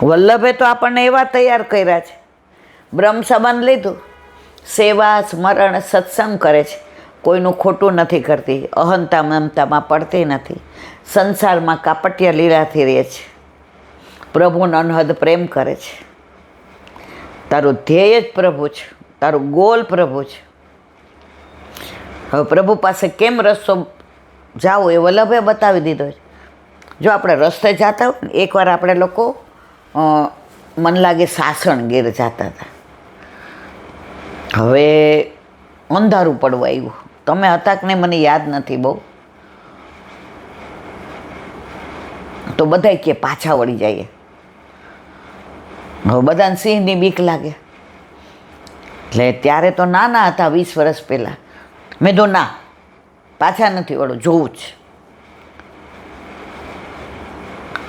વલ્લભે તો આપણને એવા તૈયાર કર્યા છે, બ્રહ્મ સંબંધ લીધું, સેવા સ્મરણ સત્સંગ કરે છે, કોઈનું ખોટું નથી કરતી, અહંતા મમતામાં પડતી નથી, સંસારમાં કાપટિયા લીલાથી રહે છે, પ્રભુનો અનહદ પ્રેમ કરે છે. તારું ધ્યેય જ પ્રભુ છે, તારું ગોલ પ્રભુ છે. હવે પ્રભુ પાસે કેમ રસ્તો જાવો એ વલ્લભે બતાવી દીધો છે. જો આપણે રસ્તે જતા હોય ને, એકવાર આપણે લોકો મન લાગે સાસણગીર જતા હતા. હવે અંધારું પડવા આવ્યું, તમે હતા કે નહીં મને યાદ નથી બહુ, તો બધા કે પાછા વળી જઈએ. હવે બધાને સિંહની બીક લાગે, એટલે ત્યારે તો નાના હતા, 20 વર્ષ પહેલાં. મેં તો ના, પાછા નથી વળો, જોવું જ.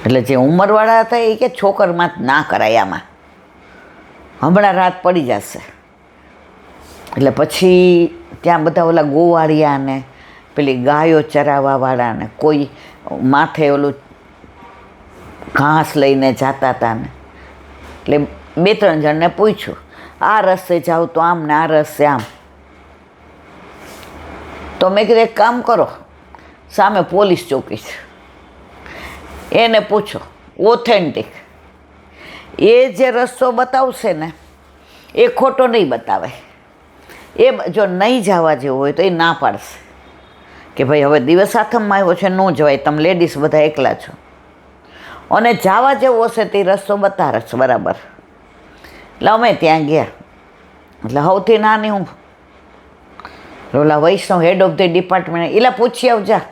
એટલે જે ઉંમરવાળા હતા એ કે છોકરમાં ના કરાય આમાં, હમણાં રાત પડી જશે. એટલે પછી ત્યાં બધા ઓલા ગોવાળિયા ને પેલી ગાયો ચરાવવાવાળા ને કોઈ માથે ઓલું ઘાસ લઈને જતા હતા ને, એટલે 2-3 જણને પૂછ્યું, આ રસ્તે જાઓ તો આમ ને આ રસ્તે આમ. તો મેં કીધું એક કામ કરો, સામે પોલીસ ચોકી છે, એને પૂછો ઓથેન્ટિક, એ જે રસ્તો બતાવશે ને એ ખોટો નહીં બતાવે. એ જો નહીં જવા જેવું હોય તો એ ના પાડશે કે ભાઈ હવે દિવસ આથમમાં આવ્યો છે, ન જવાય, તમે લેડીઝ બધા એકલા છો. અને જવા જેવો હશે તે રસ્તો બતાવે બરાબર. એટલે અમે ત્યાં ગયા. એટલે સૌથી નાની હું ઓલા વૈષ્ણવ હેડ ઓફ ધી ડિપાર્ટમેન્ટ, એલા પૂછી આવજા.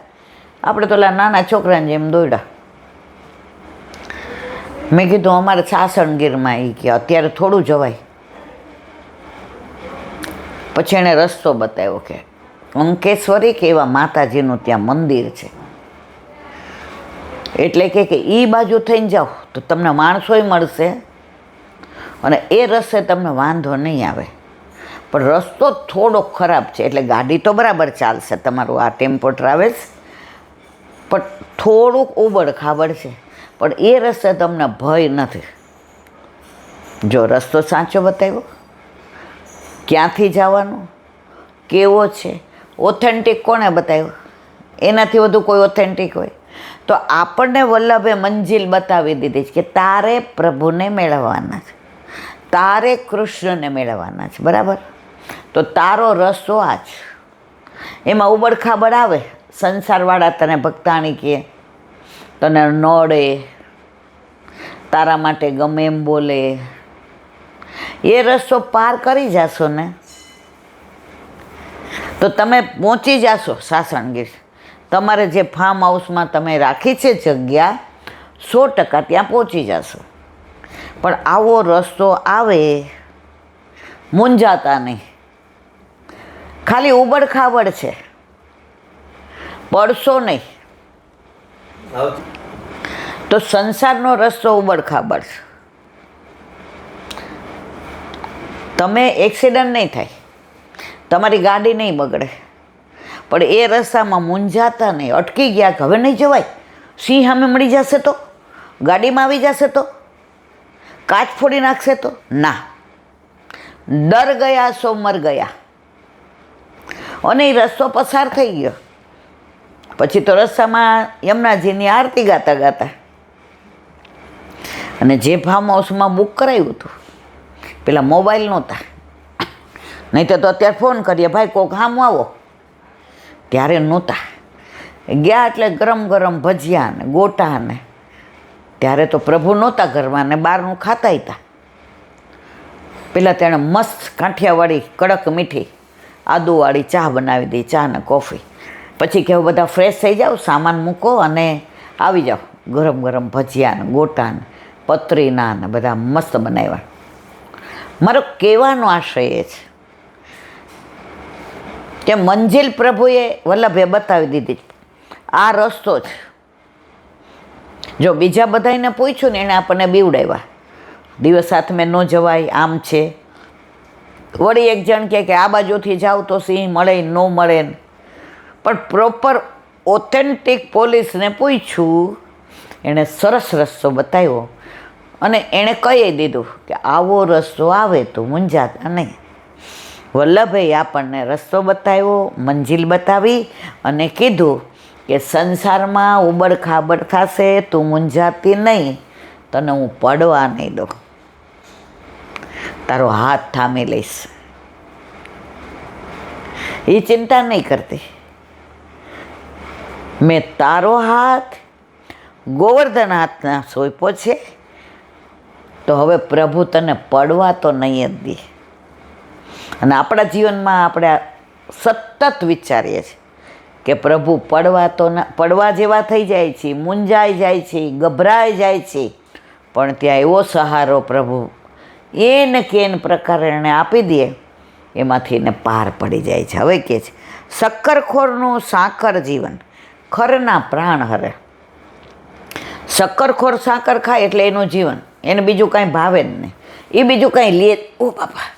આપણે તો ઓલા નાના છોકરાને જેમ દોડ્યા. મેં કીધું અમારે સાસણગીરમાં એ કે અત્યારે થોડું જવાય. પછી એણે રસ્તો બતાવ્યો કે અંકેશ્વરી કે એવા માતાજીનું ત્યાં મંદિર છે, એટલે કે એ બાજુ થઈને જાઓ તો તમને માણસોય મળશે અને એ રસ્તે તમને વાંધો નહીં આવે. પણ રસ્તો થોડો ખરાબ છે, એટલે ગાડી તો બરાબર ચાલશે તમારું આ ટેમ્પો ટ્રાવેલ્સ, પણ થોડુંક ઉબડ ખાબડ છે, પણ એ રસ્તે તમને ભય નથી. જો રસ્તો સાચો બતાવ્યો, ક્યાંથી જવાનું, કેવો છે, ઓથેન્ટિક કોણે બતાવ્યો, એનાથી વધુ કોઈ ઓથેન્ટિક હોય તો આપણને વલ્લભે મંજિલ બતાવી દીધી છે કે તારે પ્રભુને મેળવવાના છે, તારે કૃષ્ણને મેળવવાના છે, બરાબર. તો તારો રસ્તો આ જ. એમાં ઉબડખાબડ આવે, સંસારવાળા તને ભક્તાણી કહે, તને નડે, તારા માટે ગમે એમ બોલે, એ રસ્તો પાર કરી જશો ને તો તમે પહોંચી જશો સાસણગીર. તમારે જે ફાર્મ હાઉસમાં તમે રાખી છે જગ્યા, 100% ત્યાં પહોંચી જશો. પણ આવો રસ્તો આવે, મૂંઝાતા નહીં, ખાલી ઉબડખાબડ છે, પડશો નહીં. તો સંસારનો રસ્તો ઉબડખાબડ છે. તમે એક્સિડન્ટ નહીં થાય, તમારી ગાડી નહીં બગડે, પણ એ રસ્તામાં મૂંઝાતા નહીં, અટકી ગયા કે હવે નહીં જવાય, સિંહ સામે મળી જશે તો, ગાડીમાં આવી જશે તો, કાચ ફોડી નાખશે તો, ના, ડર ગયા સો મર ગયા. અને એ રસ્તો પસાર થઈ ગયો. પછી તો રસ્તામાં યમુનાજીની આરતી ગાતા ગાતા, અને જે ફાર્મ હાઉસમાં બુક કરાવ્યું હતું, પેલા મોબાઈલ નહોતા, નહીં તો અત્યારે ફોન કરીએ ભાઈ કોક સામું આવો, ત્યારે નહોતા. ગયા એટલે ગરમ ગરમ ભજીયા ને ગોટા ને, ત્યારે તો પ્રભુ નહોતા ઘરમાં ને બહારનું ખાતા હતા. પેલા તેણે મસ્ત કાંઠિયાવાળી કડક મીઠી આદુવાળી ચા બનાવી દઈ, ચા ને કોફી. પછી કે બધા ફ્રેશ થઈ જાઓ, સામાન મૂકો અને આવી જાઓ. ગરમ ગરમ ભજીયા ને ગોટા ને પતરીના ને બધા મસ્ત બનાવ્યા. મારો કહેવાનો આશય એ છે કે મંજિલ પ્રભુએ વલ્લભે બતાવી દીધી, આ રસ્તો છે. જો બીજા બધાને પૂછ્યું ને, એણે આપણને બીવડાવ્યા, દિવસ હાથમે ન જવાય, આમ છે. વળી એક જણ કહે કે આ બાજુથી જાઓ તો સિંહ મળે ન મળે, પણ પ્રોપર ઓથેન્ટિક પોલીસને પૂછ્યું, એણે સરસ રસ્તો બતાવ્યો. અને એણે કહી દીધું કે આવો રસ્તો આવે તો મૂંઝાતા નહીં. વલ્લભે આપણને રસ્તો બતાવ્યો, મંજિલ બતાવી અને કીધું કે સંસારમાં ઉબડ ખાબડ થશે, તું મૂંઝાતી નહીં, તને હું પડવા નહીં દઉં, તારો હાથ થામી લઈશ. એ ચિંતા નહીં કરતી. મેં તારો હાથ ગોવર્ધન હાથના સોંપ્યો છે, તો હવે પ્રભુ તને પડવા તો નહીં જ દે. અને આપણા જીવનમાં આપણે સતત વિચારીએ છીએ કે પ્રભુ પડવા જેવા થઈ જાય છે, મૂંઝાઈ જાય છે, ગભરાઈ જાય છે, પણ ત્યાં એવો સહારો પ્રભુ એને કેન પ્રકારે એને આપી દે, એમાંથી એને પાર પડી જાય છે. હવે કે છે શક્કરખોરનું સાકર જીવન, ખરના પ્રાણ હરે. શક્કરખોર સાકર ખાય એટલે એનું જીવન, એને બીજું કાંઈ ભાવે જ નહીં, એ બીજું કાંઈ લે ઓ બાપા,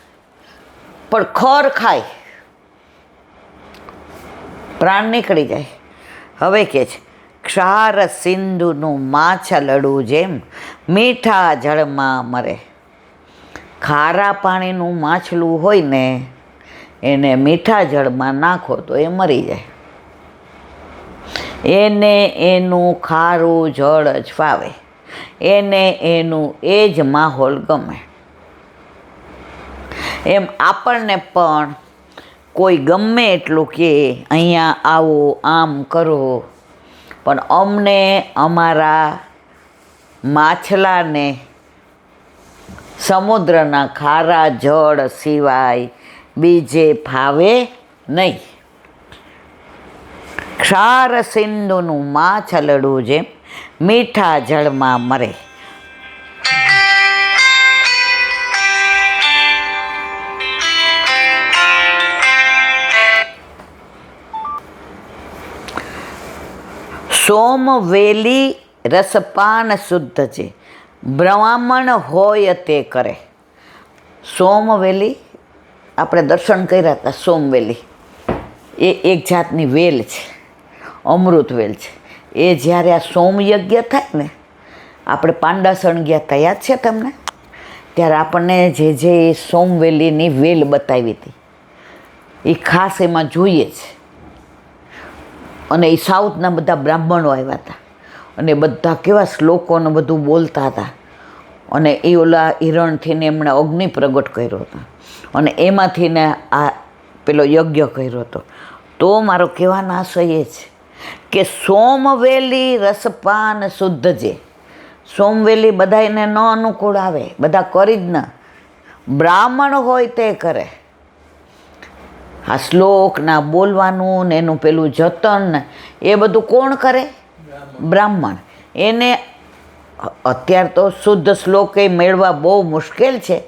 પણ ખર ખાય પ્રાણ નીકળી જાય. હવે કે છે ક્ષાર સિંધુનું માછલડું જેમ મીઠા જળમાં મરે. ખારા પાણીનું માછલું હોય ને એને મીઠા જળમાં નાખો તો એ મરી જાય. એને એનું ખારું જળ જ ફાવે, એને એનું એ જ માહોલ ગમે. એમ આપણને પણ કોઈ ગમે એટલું કે અહીંયા આવો, આમ કરો, પણ અમને અમારા માછલાને સમુદ્રના ખારા જળ સિવાય બીજે ફાવે નહીં. ક્ષાર સિંધુનું માછલડું જેમ મીઠા જળમાં મરે. સોમવેલી રસપાન શુદ્ધ છે, બ્રાહ્મણ હોય તે કરે. સોમવેલી આપણે દર્શન કર્યા હતા. સોમવેલી એ એક જાતની વેલ છે, અમૃત વેલ છે. એ જ્યારે આ સોમયજ્ઞ થાય ને, આપણે પાંડાસણ ગયા હતા, યાદ છે તમને? ત્યારે આપણને જે સોમવેલીની વેલ બતાવી હતી એ ખાસ એમાં જોઈએ છે. અને એ સાઉથના બધા બ્રાહ્મણો આવ્યા હતા અને બધા કેવા શ્લોકોને બધું બોલતા હતા. અને એ ઓલા હિરણથીને એમણે અગ્નિ પ્રગટ કર્યો હતો અને એમાંથી ને આ પેલો યજ્ઞ કર્યો હતો. તો મારો કહેવાનો આશય એ છે કે સોમવેલી રસપાન શુદ્ધ છે. સોમવેલી બધાને ન અનુકૂળ આવે, બધા કરી જ ન, બ્રાહ્મણ હોય તે કરે. આ શ્લોકના બોલવાનું ને એનું પેલું જતન ને એ બધું કોણ કરે? બ્રાહ્મણ. એને અત્યારે તો શુદ્ધ શ્લોક એ મેળવા બહુ મુશ્કેલ છે,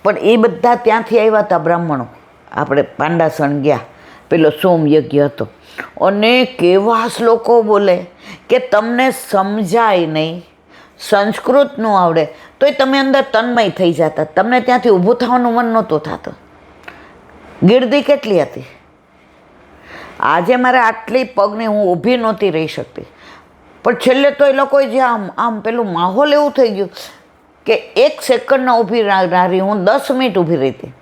પણ એ બધા ત્યાંથી આવ્યા હતા બ્રાહ્મણો. આપણે પાંડાસણ ગયા, પેલો સોમયજ્ઞ હતો, અને કેવા શ્લોકો બોલે કે તમને સમજાય નહીં, સંસ્કૃત ન આવડે તોય તમે અંદર તન્મય થઈ જતા. તમને ત્યાંથી ઊભું થવાનું મન નહોતું થતું. ગીર્દી કેટલી હતી. આજે મારે આટલી પગને હું ઊભી નહોતી રહી શકતી, પણ છેલ્લે તો એ લોકોએ જે આમ પેલું માહોલ એવું થઈ ગયું કે 1 સેકન્ડ ઊભી રહી, હું 10 મિનિટ ઊભી રહી હતી.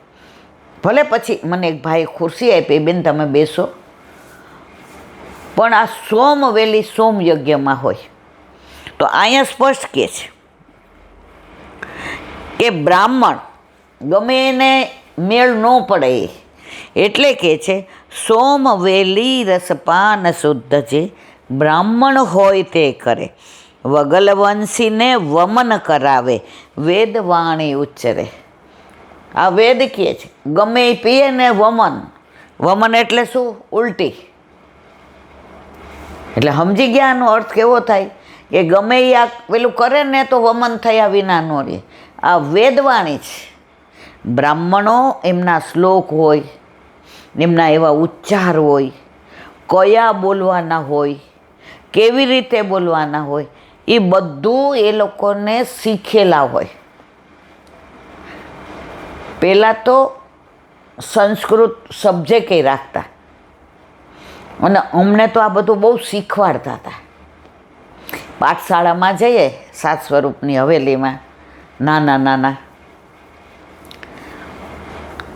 ભલે પછી મને એક ભાઈ ખુરશી આપી, બેન તમે બેસો, પણ આ સોમવેલી સોમયજ્ઞમાં હોય. તો અહીંયા સ્પષ્ટ કહે છે કે બ્રાહ્મણ ગમે એને મેળ ન પડે, એટલે કે છે સોમવેલી રસપાન શુદ્ધ છે, બ્રાહ્મણ હોય તે કરે. વગલવંશીને વમન કરાવે, વેદવાણી ઉચ્ચરે. આ વેદ કહે છે ગમે એ પીએ ને વમન. વમન એટલે શું? ઉલટી. એટલે સમજી ગયા આનો અર્થ કેવો થાય કે ગમે એ આ પેલું કરે ને તો વમન થયા વિના ન રહે. આ વેદવાણી છે. બ્રાહ્મણો એમના શ્લોક હોય, એમના એવા ઉચ્ચાર હોય, કયા બોલવાના હોય, કેવી રીતે બોલવાના હોય, એ બધું એ લોકોને શીખેલા હોય. પહેલાં તો સંસ્કૃત સબ્જેક્ટ રાખતા અને અમને તો આ બધું બહુ શીખવાડતા હતા. પાઠશાળામાં જઈએ સાત સ્વરૂપની હવેલીમાં ના ના ના ના,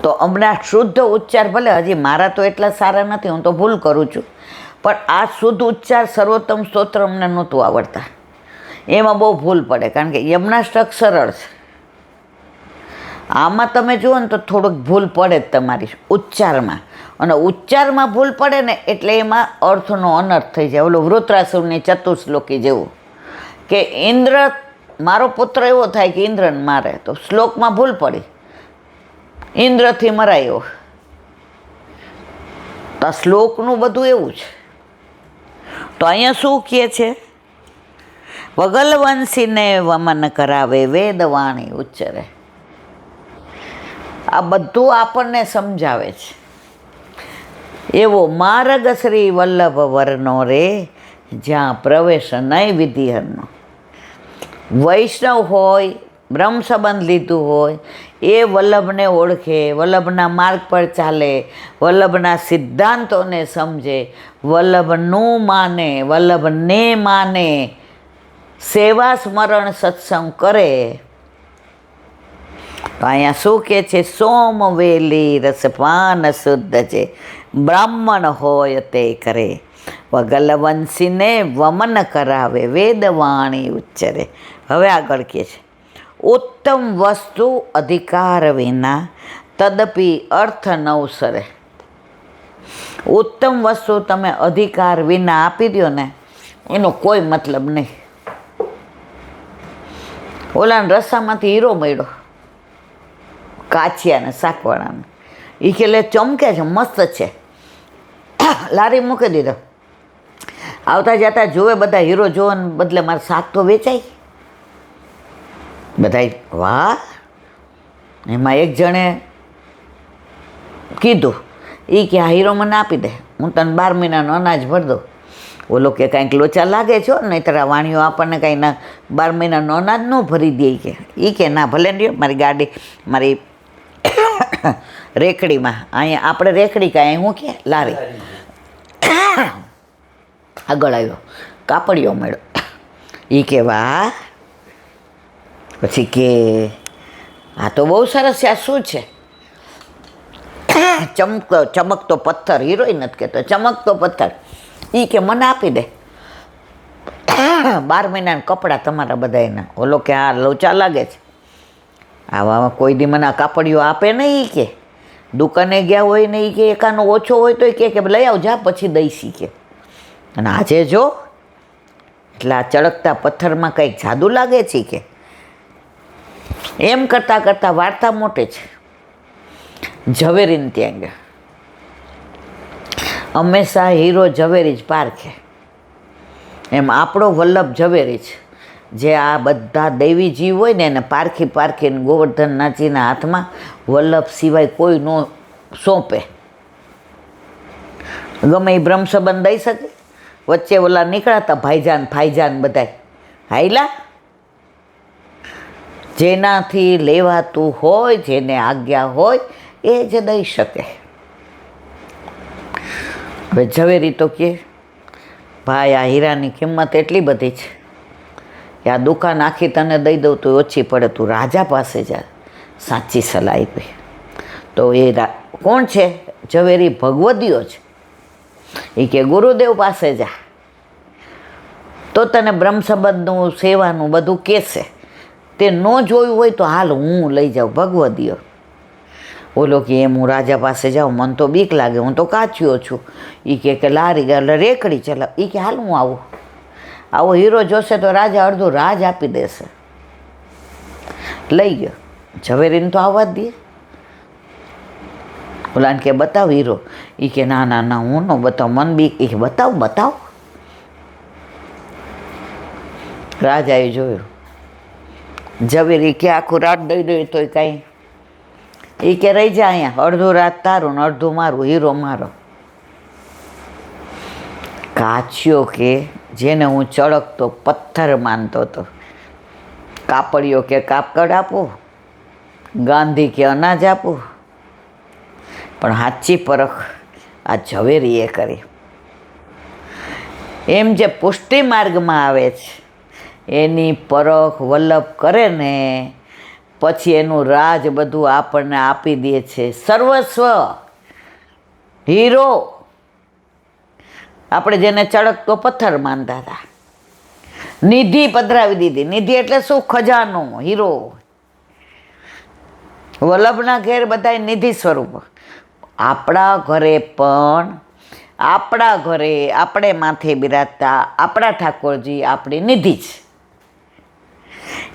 તો હમણાં શુદ્ધ ઉચ્ચાર, ભલે હજી મારા તો એટલા સારા નથી, હું તો ભૂલ કરું છું, પણ આ શુદ્ધ ઉચ્ચાર સર્વોત્તમ સ્તોત્ર અમને નહોતું આવડતા, એમાં બહુ ભૂલ પડે, કારણ કે યમનાષ્ટક સરળ છે. આમાં તમે જુઓ ને તો થોડુંક ભૂલ પડે જ તમારી ઉચ્ચારમાં, અને ઉચ્ચારમાં ભૂલ પડે ને એટલે એમાં અર્થનો અનર્થ થઈ જાય. ઓલું વૃત્રાસુરની ચતુશ્લોકી જેવું કે ઇન્દ્ર, મારો પુત્ર એવો થાય કે ઇન્દ્રને મારે, તો શ્લોકમાં ભૂલ પડી, ઇન્દ્રથી મરાયો. તો આ શ્લોકનું બધું એવું છે. તો અહીંયા શું કહે છે? વગલવંશીને વમન કરાવે વેદવાણી ઉચ્ચરે. આ બધું આપણને સમજાવે છે. એવો માર્ગ શ્રી વલ્લભ વર્ણો રે, જ્યાં પ્રવેશ નહીં વિધિહરનો. વૈષ્ણવ હોય, બ્રહ્મ સંબંધ લીધું હોય, એ વલ્લભને ઓળખે, વલ્લભના માર્ગ પર ચાલે, વલ્લભના સિદ્ધાંતોને સમજે, વલ્લભનું માને, વલ્લભને માને, સેવા સ્મરણ સત્સંગ કરે. તો અહીંયા શું કહે છે? સોમવેલી રસપાન શુદ્ધ છે, બ્રાહ્મણ હોય તે કરે, વગલવંશીને વમન કરાવે વેદવાણી ઉચ્ચરે. હવે આગળ કહે છે, ઉત્તમ વસ્તુ અધિકાર વિના તદપી અર્થ નવસરે. ઉત્તમ વસ્તુ તમે અધિકાર વિના આપી દો ને, એનો કોઈ મતલબ નહીં. ઓલાને રસ્તામાંથી હીરો મળ્યો, કાચિયાને શાકવાળાને, એ કે લે ચમકે છે, મસ્ત છે, લારી મૂકી દીધો. આવતા જતા જોવે બધા, હીરો જોવાને બદલે મારે શાક તો વેચાય. બધા વાહ. એમાં એક જણે કીધું, એ કે આ હીરો મને આપી દે, હું તને 12 મહિનાનો અનાજ ભરી દઉં. ઓલો કે કાંઈક લોચા લાગે છો, નહીંતર આ વાણીઓ આપણને કાંઈ ના 12 મહિનાનો અનાજ ન ભરી દે. કે એ કે ના ભલે ને, મારી ગાડી, મારી રેકડીમાં, અહીંયા આપણે રેકડી કાંઈ, હું કે લારી. આગળ આવ્યો, કાપડિયો મળ્યો. એ કે વાહ. પછી કે આ તો બહુ સરસ છે, આ શું છે? ચમકતો પથ્થર, હીરોય નથી કહેતો, ચમકતો પથ્થર. એ કે મને આપી દે, 12 મહિનાના કપડાં તમારા બધા એના. ઓલો કે આ લોચા લાગે છે, આવામાં કોઈ દી મને આ કાપડિયો આપે નહીં. કે દુકાને ગયા હોય ને, એ કે એકાનો ઓછો હોય તો એ કે લઈ આવજા, પછી દઈશી. કે અને આજે જો, એટલે આ ચળકતા પથ્થરમાં કંઈક જાદુ લાગે છે. કે એમ કરતાં કરતાં વાર્તા મોટે છે. ઝવેરીને ત્યાં ગયા, હંમેશા હીરો ઝવેરી જ પારખે. એમ આપણો વલ્લભ ઝવેરી છે, જે આ બધા દૈવી જીવ હોય ને એને પારખી પારખીને ગોવર્ધનનાથજીના હાથમાં વલ્લભ સિવાય કોઈ ન સોંપે. ગમે એ બ્રહ્મ સંબંધ દઈ શકે. વચ્ચે ઓલા નીકળાતા ભાઈજાન ફાઈજાન બધા હાઈલા, જેનાથી લેવાતું હોય, જેને આજ્ઞા હોય એ જ દઈ શકે. હવે ઝવેરી તો કે ભાઈ આ હીરાની કિંમત એટલી બધી છે કે આ દુકાન આખી તને દઈ દઉં તો ઓછી પડે, તું રાજા પાસે જા, સાચી સલાહ આપી. તો એ કોણ છે? ઝવેરી ભગવદીઓ છે. એ કે ગુરુદેવ પાસે જા, તો તને બ્રહ્મ સંબંધનું સેવાનું બધું કહેશે. તે ન જોયું હોય તો હાલ હું લઈ જાઉં, ભગવદીઓ. ઓલો કે એમ હું રાજા પાસે જાઉં, મને તો બીક લાગે, હું તો કાચ્યો છું. એ કે લારી રેકડી ચલાવ. એ કે હાલ હું આવું, આવો હીરો જોશે તો રાજા અડધું રાજ આપી દેશે. લઈ ગયો. ઝવેરીને તો આવવા જ દે. ઓલાને કે બતાવ હીરો. એ કે ના ના ના, હું ન બતાવ, મન બીક. એ બતાવ બતાવ. રાજાએ જોયું. ઝવેરી કે આખું રાત દઈ દઈ તોય કાંઈ. એ કે રહી જા અહીંયા, અડધું રાત તારું ને અડધું મારું, હીરો મારો. કાચ્યો કે જેને હું ચળકતો પથ્થર માનતો હતો, કાપડિયો કે કાપડ આપું, ગાંધી કે અનાજ આપું, પણ સાચી પરખ આ ઝવેરીએ કરી. એમ જે પુષ્ટિ માર્ગમાં આવે છે એની પરખ વલ્લભ કરે ને પછી એનું રાજ બધું આપણને આપી દે છે. સર્વસ્વ હીરો, આપણે જેને ચળકતો પથ્થર માનતા હતા, નિધિ પધરાવી દીધી. નિધિ એટલે શું? ખજાનો, હીરો. વલ્લભના ઘેર બધા નિધિ સ્વરૂપ. આપણા ઘરે પણ, આપણા ઘરે આપણે માથે બિરાજતા આપણા ઠાકોરજી આપણી નિધિ છે.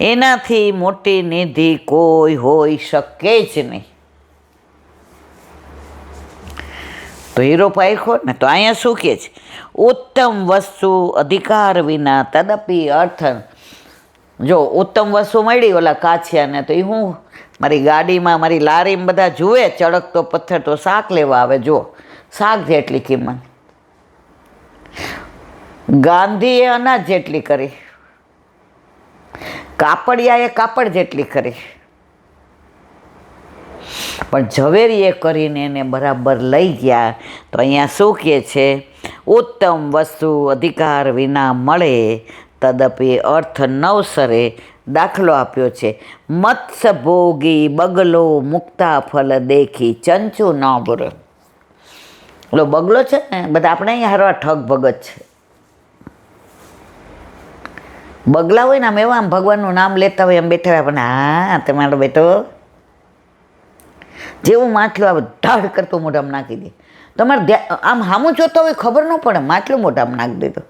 એનાથી મોટી નિધિ કોઈ હોઈ શકે જ નહીં. તો હીરો પાયખો ને. તો અહીંયા શું કહે છે? ઉત્તમ વસ્તુ અધિકાર વિના તદપી અર્થ. જો ઉત્તમ વસ્તુ મળી ઓલા કાછિયાને, તો એ હું મારી ગાડીમાં, મારી લારીમાં બધા જુએ ચળકતો પથ્થર, તો શાક લેવા આવે. જો શાક જેટલી કિંમત, ગાંધીએ અનાજ જેટલી કરી, કાપડિયાએ કાપડ જેટલી કરી, પણ ઝવેરીએ કરીને એને બરાબર લઈ ગયા. તો અહીંયા શું કહે છે? ઉત્તમ વસ્તુ અધિકાર વિના મળે તદપી અર્થ નવસરે. દાખલો આપ્યો છે, મત્સ્ય ભોગી બગલો મુક્તા ફલ દેખી ચંચુ ન બુરે. ઓલો બગલો છે ને, બધા આપણે અહીંયા હરવા ઠગ ભગત છે. બગલા હોય ને આમ એવા, આમ ભગવાનનું નામ લેતા હોય, આમ બેઠા હોય, પણ હા તમારો બેટો જેવું માટલું આવે ઢાળ કરતું મોઢામાં નાખી દે. તમારે આમ સામું જોતો હોય ખબર ન પડે, માટલું મોઢામાં નાખી દીધું.